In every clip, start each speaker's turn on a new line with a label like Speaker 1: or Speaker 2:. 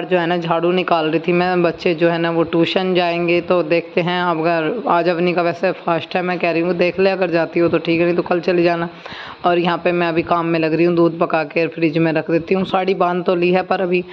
Speaker 1: बाहर जो है ना झाड़ू निकाल रही थी मैं। बच्चे जो है ना वो ट्यूशन जाएंगे तो देखते हैं। अब अगर आज अवनी का वैसे फर्स्ट है, मैं कह रही हूँ देख ले, अगर जाती हो तो ठीक है, नहीं तो कल चली जाना। और यहाँ पे मैं अभी काम में लग रही हूँ, दूध पका के फ्रिज में रख देती हूँ। साड़ी बांध तो ली है पर अभी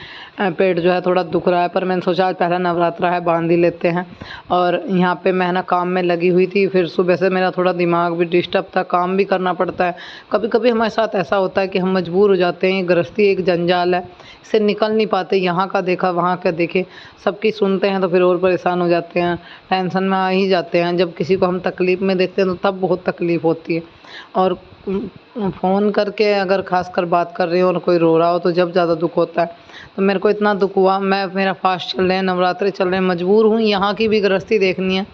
Speaker 1: पेट जो है थोड़ा दुख रहा है, पर मैंने सोचा आज पहला नवरात्रा है, बांध ही लेते हैं। और यहाँ पे मैं ना काम में लगी हुई थी, फिर सुबह से मेरा थोड़ा दिमाग भी डिस्टर्ब था, काम भी करना पड़ता है। कभी कभी हमारे साथ ऐसा होता है कि हम मजबूर हो जाते हैं, गृहस्थी एक जंजाल है, इससे निकल नहीं पाते। यहाँ का देखा वहाँ का देखे, सबकी सुनते हैं तो फिर और परेशान हो जाते हैं, टेंशन में आ ही जाते हैं। जब किसी को हम तकलीफ़ में देखते हैं तो तब बहुत तकलीफ़ होती है। और फ़ोन करके अगर खासकर बात कर रही हो और कोई रो रहा हो तो जब ज़्यादा दुख होता है। तो मेरे को इतना दुख हुआ, मेरा फास्ट चल रहे हैं, नवरात्रे चल रहे हैं, मजबूर हूँ। यहाँ की भी गृहस्थी देखनी है,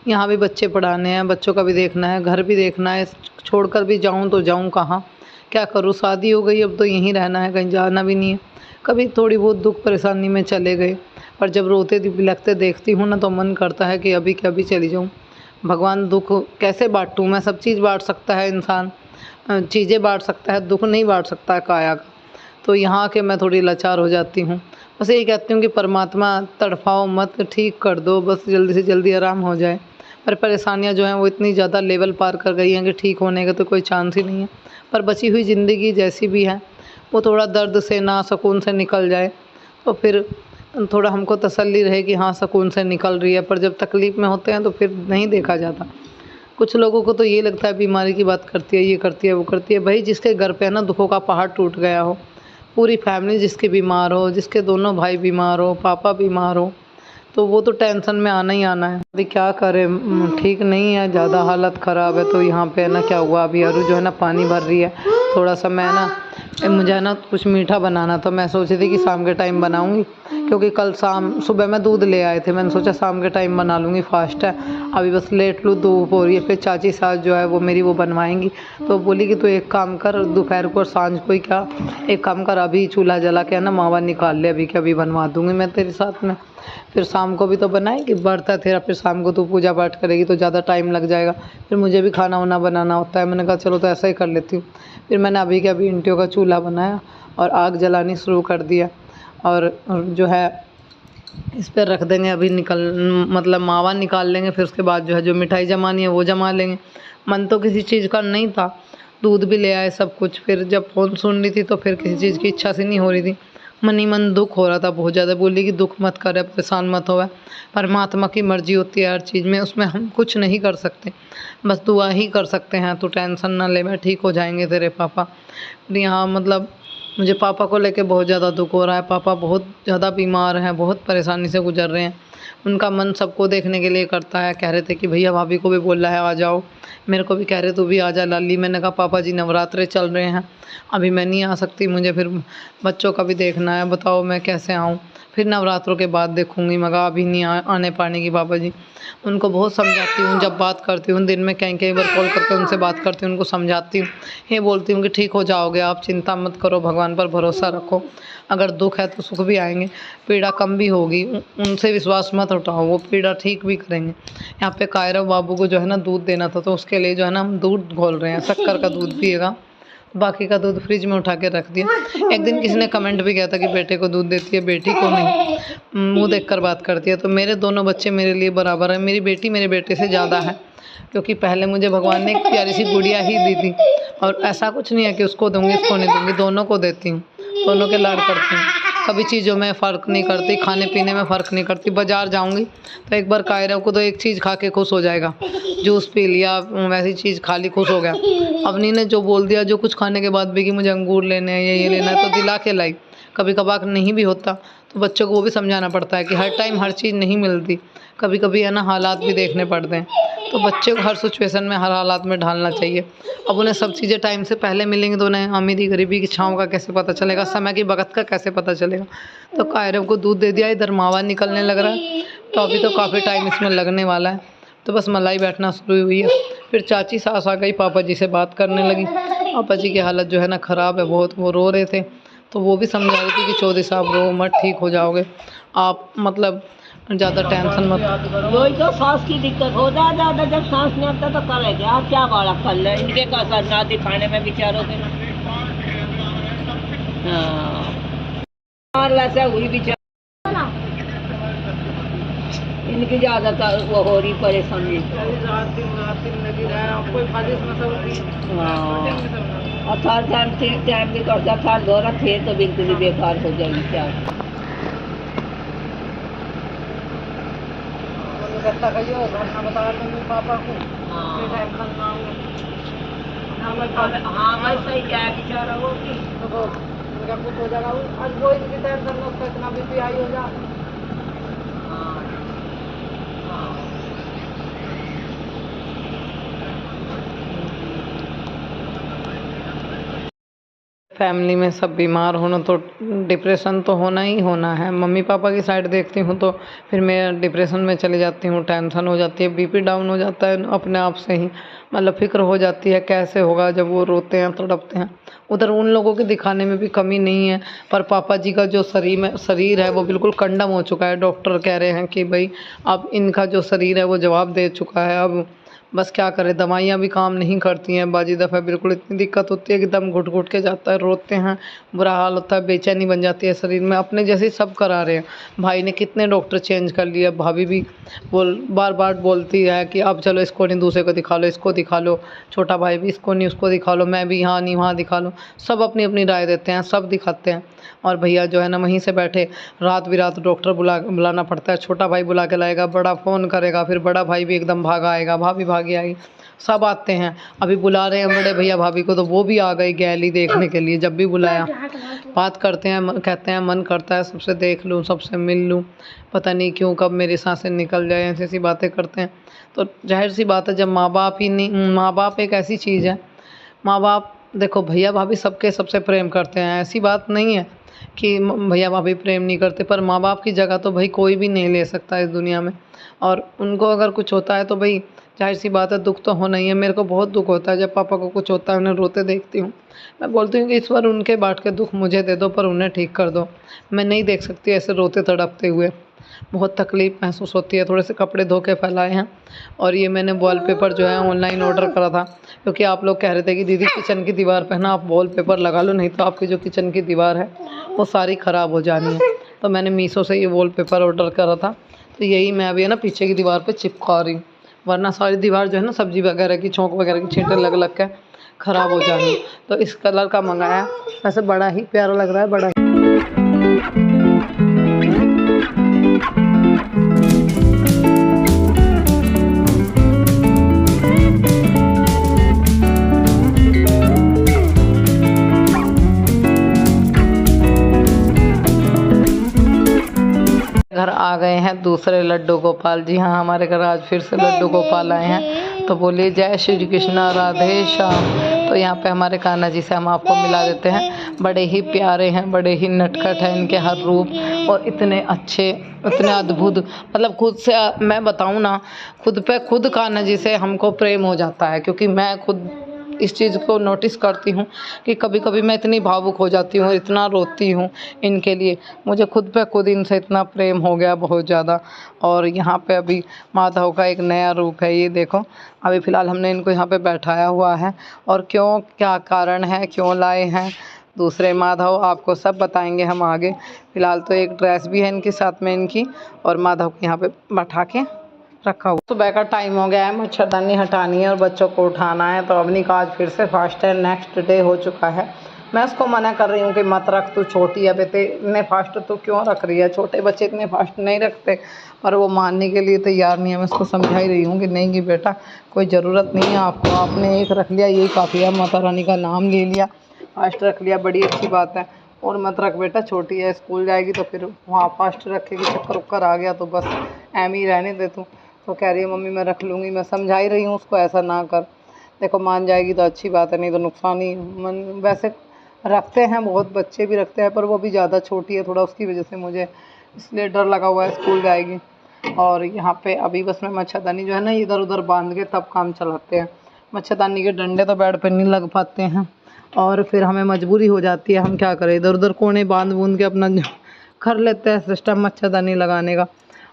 Speaker 1: यहाँ भी बच्चे पढ़ाने हैं, बच्चों का भी देखना है, घर भी देखना है। छोड़कर भी जाऊँ तो जाऊँ कहाँ, क्या करूँ? शादी हो गई, अब तो यहीं रहना है, कहीं जाना भी नहीं है। कभी थोड़ी बहुत दुख परेशानी में चले गए, पर जब रोते बिलखते देखती हूँ ना तो मन करता है कि अभी के अभी चली जाऊँ। भगवान दुख कैसे बाँटूँ मैं? सब चीज़ बाँट सकता है इंसान, चीज़ें बाँट सकता है, दुख नहीं बाँट सकता है काया का। तो यहाँ आके मैं थोड़ी लाचार हो जाती हूँ। बस यही कहती हूँ कि परमात्मा तड़फाओ मत, ठीक कर दो, बस जल्दी से जल्दी आराम हो जाए। पर परेशानियाँ जो हैं वो इतनी ज़्यादा लेवल पार कर गई हैं कि ठीक होने का तो कोई चांस ही नहीं है। पर बची हुई ज़िंदगी जैसी भी है वो थोड़ा दर्द से ना सुकून से निकल जाए तो फिर थोड़ा हमको तसल्ली रहे कि हाँ सुकून से निकल रही है। पर जब तकलीफ़ में होते हैं तो फिर नहीं देखा जाता। कुछ लोगों को तो ये लगता है बीमारी की बात करती है, ये करती है, वो करती है। भाई जिसके घर पे है ना दुखों का पहाड़ टूट गया हो, पूरी फैमिली जिसकी बीमार हो, जिसके दोनों भाई बीमार हो, पापा बीमार हो, तो वो तो टेंशन में आना ही आना है। अभी क्या करें, ठीक नहीं है, ज़्यादा हालत ख़राब है। तो यहाँ पे है ना क्या हुआ, अभी अरु जो है ना पानी भर रही है। थोड़ा सा मैं ना मुझे है ना कुछ मीठा बनाना, तो मैं सोची थी कि शाम के टाइम बनाऊँगी, क्योंकि कल शाम सुबह में दूध ले आए थे। मैंने सोचा शाम के टाइम बना लूँगी, फास्ट है। अभी बस लेट लूँ, धूप हो रही है। फिर चाची सास जो है वो मेरी वो बनवाएंगी, तो बोली कि तू एक काम कर, दोपहर को और सांझ को ही क्या, एक काम कर, अभी चूल्हा जला के है ना मावा निकाल ले, अभी के अभी बनवा दूँगी मैं तेरे साथ में। फिर शाम को भी तो बनाएगी, व्रत है तेरा, फिर शाम को तू पूजा पाठ करेगी तो ज़्यादा टाइम लग जाएगा, फिर मुझे भी खाना वाना बनाना होता है। मैंने कहा चलो तो ऐसा ही कर लेती हूँ। फिर मैंने अभी के अभी ईंटों का चूल्हा बनाया और आग जलानी शुरू कर दिया। और जो है इस पर रख देंगे, अभी मतलब मावा निकाल लेंगे। फिर उसके बाद जो है जो मिठाई जमानी है वो जमा लेंगे। मन तो किसी चीज़ का नहीं था, दूध भी ले आए सब कुछ। फिर जब फ़ोन सुन रही थी तो फिर किसी चीज़ की इच्छा सी नहीं हो रही थी, मन ही मन दुख हो रहा था बहुत ज़्यादा। बोली कि दुख मत करे, परेशान मत होवे, परमात्मा की मर्जी होती है हर चीज़ में, उसमें हम कुछ नहीं कर सकते, बस दुआ ही कर सकते हैं। तो टेंशन ना ले, मैं ठीक हो जाएंगे तेरे पापा। यहाँ मतलब मुझे पापा को लेके बहुत ज़्यादा दुख हो रहा है। पापा बहुत ज़्यादा बीमार हैं, बहुत परेशानी से गुजर रहे हैं। उनका मन सबको देखने के लिए करता है। कह रहे थे कि भैया भाभी को भी बोल रहा है आ जाओ, मेरे को भी कह रहे तू भी आ जा लाली। मैंने कहा पापा जी नवरात्रे चल रहे हैं, अभी मैं नहीं आ सकती, मुझे फिर बच्चों का भी देखना है, बताओ मैं कैसे आऊँ? फिर नवरात्रों के बाद देखूँगी। मगर अभी नहीं आने पाने की पापा जी। उनको बहुत समझाती हूँ, जब बात करती हूँ दिन में कई कई बार कॉल करके उनसे बात करती हूँ, उनको समझाती हूँ, ये बोलती हूँ कि ठीक हो जाओगे आप, चिंता मत करो, भगवान पर भरोसा रखो, अगर दुख है तो सुख भी आएंगे, पीड़ा कम भी होगी, उनसे विश्वास मत उठाओ, वो पीड़ा ठीक भी करेंगे। यहाँ पे कायरव बाबू को जो है ना दूध देना था, तो उसके लिए जो है ना हम दूध घोल रहे हैं, शक्कर का दूध पिएगा, बाकी का दूध फ्रिज में उठा के रख दिया। एक दिन किसी ने कमेंट भी किया था कि बेटे को दूध देती है, बेटी को नहीं, मुंह देखकर बात करती है। तो मेरे दोनों बच्चे मेरे लिए बराबर हैं। मेरी बेटी मेरे बेटे से ज़्यादा है, क्योंकि पहले मुझे भगवान ने एक प्यारी सी गुड़िया ही दी थी। और ऐसा कुछ नहीं है कि उसको दूंगी इसको नहीं दूंगी, दोनों को देती हूँ, दोनों के लाड करती हूँ। कभी चीज़ों में फ़र्क नहीं करती, खाने पीने में फ़र्क नहीं करती। बाज़ार जाऊँगी तो एक बार कायरव को तो एक चीज़ खा के खुश हो जाएगा, जूस पी लिया, वैसी चीज़ खा ली, खुश हो गया। अवनी ने जो बोल दिया, जो कुछ खाने के बाद भी कि मुझे अंगूर लेने हैं, ये लेना है, तो दिला के लाई। कभी कभार नहीं भी होता तो बच्चों को वो भी समझाना पड़ता है कि हर टाइम हर चीज़ नहीं मिलती, कभी कभी है ना हालात भी देखने पड़ते हैं। तो बच्चे को हर सिचुएशन में, हर हालात में ढालना चाहिए। अब उन्हें सब चीज़ें टाइम से पहले मिलेंगी तो उन्हें अमीरी गरीबी की छाँव का कैसे पता चलेगा, समय की बगत का कैसे पता चलेगा। तो कायरव को दूध दे दिया, इधर मावा निकलने लग रहा है, तो अभी तो काफ़ी टाइम इसमें लगने वाला है। तो बस मलाई बैठना शुरू हुई है। फिर चाची सास आ गई, पापा जी से बात करने लगी। पापा जी की हालत जो है ना ख़राब है बहुत, वो रो रहे थे, तो वो भी समझा रही थी कि चौधरी साहब रो मत, ठीक हो जाओगे आप, मतलब ज़्यादा टेंशन मत।
Speaker 2: वही तो सांस की दिक्कत हो ज़्यादा, जब सांस नहीं आता तो करेंगे आप क्या, बड़ा फल है इनके का असर ना दिखाने में बेचारों के। हाँ, और वैसे हुई बेचारी। इनकी ज़्यादातर वो हो रही परेशानी।
Speaker 1: रात दिन लगी रहा है, आपको बारिश में सब
Speaker 2: हाँ, और थर टाइम भी करता था दौरा थे तो बिल्कुल ही बेकार हो जाएगी क्या।
Speaker 1: करता कहियो घटना बता मम्मी पापा को।
Speaker 2: हाँ
Speaker 1: टेंशन ना हो।
Speaker 2: हाँ वैसे ही क्या बेचारा वो कि
Speaker 1: तो उनका कुछ हो जाएगा, आज वही की टेंशन में उसका इतना बीपी हाई हो जा।
Speaker 2: हाँ हाँ
Speaker 1: फैमिली में सब बीमार होना तो डिप्रेशन तो होना ही होना है। मम्मी पापा की साइड देखती हूँ तो फिर मैं डिप्रेशन में चली जाती हूँ, टेंशन हो जाती है, बीपी डाउन हो जाता है अपने आप से ही। मतलब फिक्र हो जाती है कैसे होगा जब वो रोते हैं तड़पते हैं। उधर उन लोगों के दिखाने में भी कमी नहीं है, पर पापा जी का जो शरीर है वो बिल्कुल कंडम हो चुका है। डॉक्टर कह रहे हैं कि भाई अब इनका जो शरीर है वो जवाब दे चुका है। अब बस क्या करें, दवाइयाँ भी काम नहीं करती हैं। बाजी दफ़ा बिल्कुल इतनी दिक्कत होती है कि दम घुट घुट के जाता है, रोते हैं, बुरा हाल होता है, बेचैनी बन जाती है शरीर में। अपने जैसे ही सब करा रहे हैं। भाई ने कितने डॉक्टर चेंज कर लिया, भाभी भी बार बार बोलती है कि अब चलो इसको नहीं दूसरे को दिखा लो, इसको दिखा लो। छोटा भाई भी इसको नहीं उसको दिखा लो, मैं भी यहाँ नहीं वहाँ दिखा लो। सब अपनी अपनी राय देते हैं, सब दिखाते हैं। और भैया जो है ना वहीं से बैठे रात बिरात डॉक्टर बुलाना पड़ता है। छोटा भाई बुला के लाएगा, बड़ा फ़ोन करेगा, फिर बड़ा भाई भी एकदम भागा आएगा, भाभी भागी आएगी, सब आते हैं। अभी बुला रहे हैं बड़े भैया भाभी को तो वो भी आ गई गैली देखने के लिए। जब भी बुलाया बात करते हैं, कहते हैं मन करता है सबसे देख लूँ, सबसे मिल लूँ, पता नहीं क्यों कब मेरी सांसें निकल जाए, ऐसी ऐसी बातें करते हैं। तो जाहिर सी बात है जब माँ बाप ही नहीं, माँ बाप एक ऐसी चीज़ है, माँ बाप देखो भैया भाभी सबके सबसे प्रेम करते हैं, ऐसी बात नहीं है कि भैया भाभी प्रेम नहीं करते, पर माँ बाप की जगह तो भाई कोई भी नहीं ले सकता इस दुनिया में। और उनको अगर कुछ होता है तो भाई जाहिर सी बात है दुख तो होना ही है। मेरे को बहुत दुख होता है जब पापा को कुछ होता है, उन्हें रोते देखती हूँ। मैं बोलती हूँ कि इस बार उनके बांट के दुख मुझे दे दो, पर उन्हें ठीक कर दो। मैं नहीं देख सकती ऐसे रोते तड़पते हुए, बहुत तकलीफ़ महसूस होती है। थोड़े से कपड़े धो के फैलाए हैं, और ये मैंने वॉलपेपर जो है ऑनलाइन ऑर्डर करा था, क्योंकि आप लोग कह रहे थे कि दीदी किचन की दीवार पे ना आप वॉलपेपर लगा लो, नहीं तो आपकी जो किचन की दीवार है वो सारी ख़राब हो जानी है। तो मैंने मीशो से ये वॉलपेपर ऑर्डर करा था, तो यही मैं अभी है ना पीछे की दीवार पे चिपका रही हूँ, वरना सारी दीवार जो है ना सब्जी वगैरह की छौंक वगैरह की छींटे लग लग के ख़राब हो जानी है। तो इस कलर का मंगाया, वैसे बड़ा ही प्यारा लग रहा है, बड़ा घर आ गए हैं दूसरे लड्डू गोपाल जी। हाँ, हमारे घर आज फिर से लड्डू गोपाल आए हैं। तो बोलिए जय श्री कृष्णा राधे श्याम। तो यहाँ पे हमारे कान्हा जी से हम आपको मिला देते हैं। बड़े ही प्यारे हैं, बड़े ही नटखट हैं इनके हर रूप, और इतने अच्छे, इतने अद्भुत। मतलब खुद से मैं बताऊँ ना, खुद पे खुद कान्हा जी से हमको प्रेम हो जाता है, क्योंकि मैं खुद इस चीज़ को नोटिस करती हूँ कि कभी कभी मैं इतनी भावुक हो जाती हूँ, इतना रोती हूँ इनके लिए। मुझे खुद पे खुद इनसे इतना प्रेम हो गया बहुत ज़्यादा। और यहाँ पे अभी माधव का एक नया रूप है, ये देखो। अभी फ़िलहाल हमने इनको यहाँ पे बैठाया हुआ है, और क्यों, क्या कारण है, क्यों लाए हैं दूसरे माधव, आपको सब बताएंगे हम आगे। फ़िलहाल तो एक ड्रेस भी है इनके साथ में इनकी, और माधव को यहाँ पे बैठा के रखा हुआ। सुबह का टाइम हो गया है, मच्छरदानी हटानी है और बच्चों को उठाना है। तो अवनी का आज फिर से फास्ट है, नेक्स्ट डे हो चुका है। मैं उसको मना कर रही हूँ कि मत रख, तू छोटी है बेटे, इतने फास्ट तो क्यों रख रही है, छोटे बच्चे इतने फास्ट नहीं रखते। पर वो मानने के लिए तैयार नहीं है। मैं उसको समझा ही रही हूँ कि नहीं कि बेटा कोई ज़रूरत नहीं है आपको, आपने एक रख लिया यही काफ़ी है, माता रानी का नाम ले लिया, फास्ट रख लिया, बड़ी अच्छी बात है। और मत रख बेटा, छोटी है, स्कूल जाएगी तो फिर वहाँ फास्ट रखेगी, चक्कर उक्कर आ गया तो बस एम ही रहने दे तू। तो कह रही है मम्मी मैं रख लूँगी। मैं समझा ही रही हूँ उसको ऐसा ना कर, देखो मान जाएगी तो अच्छी बात है, नहीं तो नुकसान ही। मन वैसे रखते हैं, बहुत बच्चे भी रखते हैं, पर वो भी ज़्यादा छोटी है थोड़ा, उसकी वजह से मुझे इसलिए डर लगा हुआ है, स्कूल जाएगी। और यहाँ पे अभी बस मैं मच्छरदानी जो है ना इधर उधर बांध के तब काम चलाते हैं। मच्छरदानी के डंडे तो बेड पर नहीं लग पाते हैं, और फिर हमें मजबूरी हो जाती है, हम क्या करें, इधर उधर कोने बांध बूंद के अपना कर लेते हैं सिस्टम मच्छरदानी लगाने का।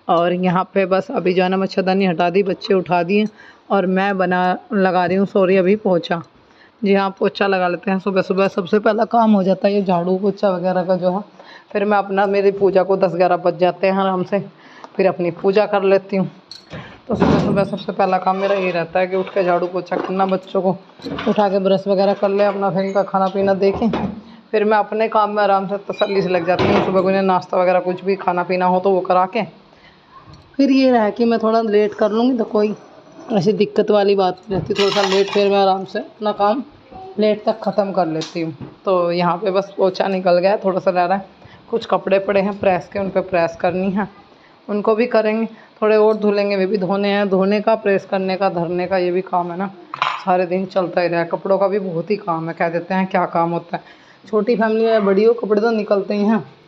Speaker 1: और यहाँ पे बस अभी जो है ना मच्छरदानी हटा दी, बच्चे उठा दिए, और मैं लगा रही हूँ, सॉरी अभी पोछा। जी हाँ, पोछा लगा लेते हैं सुबह सुबह, सबसे पहला काम हो जाता है ये झाड़ू पोछा वगैरह का जो है। फिर मैं अपना, मेरी पूजा को 10-11 बज जाते हैं आराम से। फिर अपनी पूजा कर लेती हूँ। तो सुबह सुबह सबसे पहला काम मेरा ये रहता है कि उठ के झाड़ू पोछा करना, बच्चों को उठा के ब्रश वगैरह कर ले, अपना फिर इनका खाना पीना देखें, फिर मैं अपने काम में आराम से तसल्ली से लग जाती हूँ। सुबह को इन्हें नाश्ता वगैरह कुछ भी खाना पीना हो तो वो करा के फिर ये रहा कि मैं थोड़ा लेट कर लूँगी तो कोई ऐसी दिक्कत वाली बात नहीं रहती। थोड़ा सा लेट फिर मैं आराम से अपना काम लेट तक ख़त्म कर लेती हूँ। तो यहाँ पे बस पोछा निकल गया है, थोड़ा सा रह रहा है, कुछ कपड़े पड़े हैं प्रेस के, उन पर प्रेस करनी है, उनको भी करेंगे, थोड़े और धुलेंगे, वे भी धोने हैं। धोने का, प्रेस करने का, धरने का, ये भी काम है ना, सारे दिन चलता ही रहा। कपड़ों का भी बहुत ही काम है, कह देते हैं क्या काम होता है, छोटी फैमिली है, बड़ी हो, कपड़े तो निकलते ही हैं।